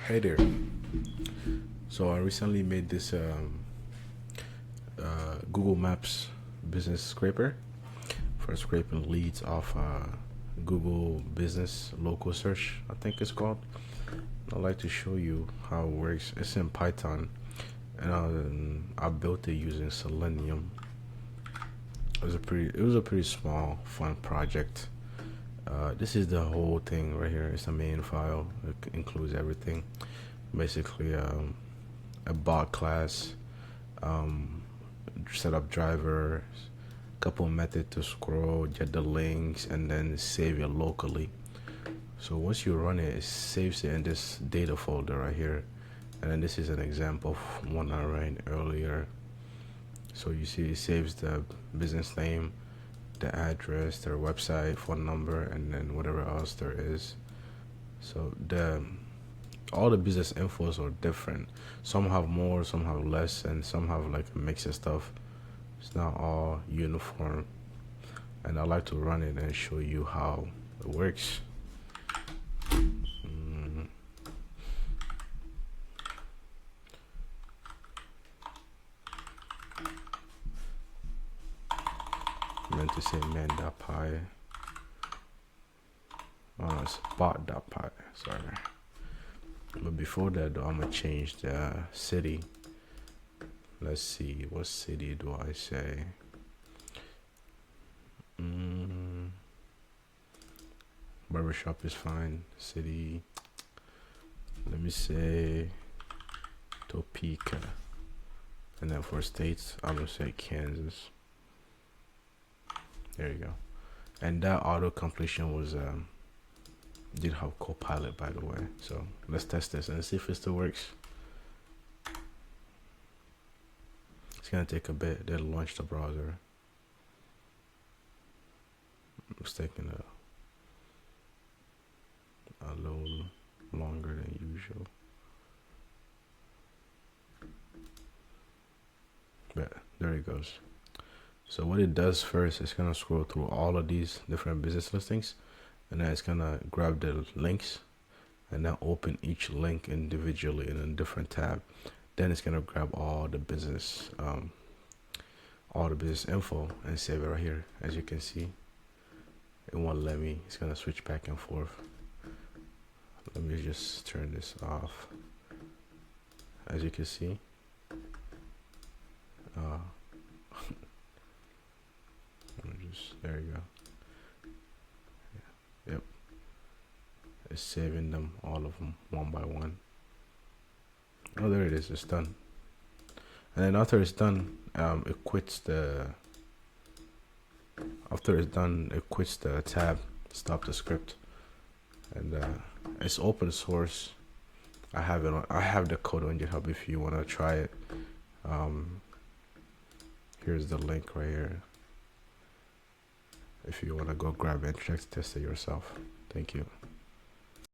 Hey there. So I recently made this Google Maps business scraper for scraping leads off Google Business Local Search, I think it's called. I'd like to show you how it works. It's in Python, and I built it using Selenium. It was a pretty small, fun project. This is the whole thing right here. It's the main file. It includes everything. Basically, a bot class, um, set up drivers, couple method to scroll, get the links, and then save it locally. So once you run it, it saves it in this data folder right here. And then this is an example of one I ran earlier. So you see it saves the business name, the address, their website, phone number, and then whatever else there is. So all the business infos are different. Some have more, some have less, and some have like a mix of stuff. It's not all uniform. And I like to run it and show you how it works. I meant to say man.py. Oh no, it's bot.py. Sorry. But before that, though, I'm gonna change the city. Let's see, what city do I say? Barbershop is fine. City. Let me say Topeka. And then for states, I'm gonna say Kansas. There you go. And that auto completion was did have Copilot, by the way. So let's test this and see if it still works. It's gonna take a bit. They'll launch the browser. It's taking a little longer than usual. But there it goes. So what it does first, it's gonna scroll through all of these different business listings, and then it's gonna grab the links and then open each link individually in a different tab. Then it's gonna grab all the business info and save it right here. As you can see, it won't let me. It's gonna switch back and forth. Let me just turn this off. As you can see, there you go. Yep, it's saving them, all of them, one by one. Oh, there it is. It's done. And then after it's done, it quits the. After it's done, it quits the tab. Stop the script. And it's open source. I have the code on GitHub if you want to try it. Here's the link right here. If you want to go grab it and try to test it yourself. Thank you.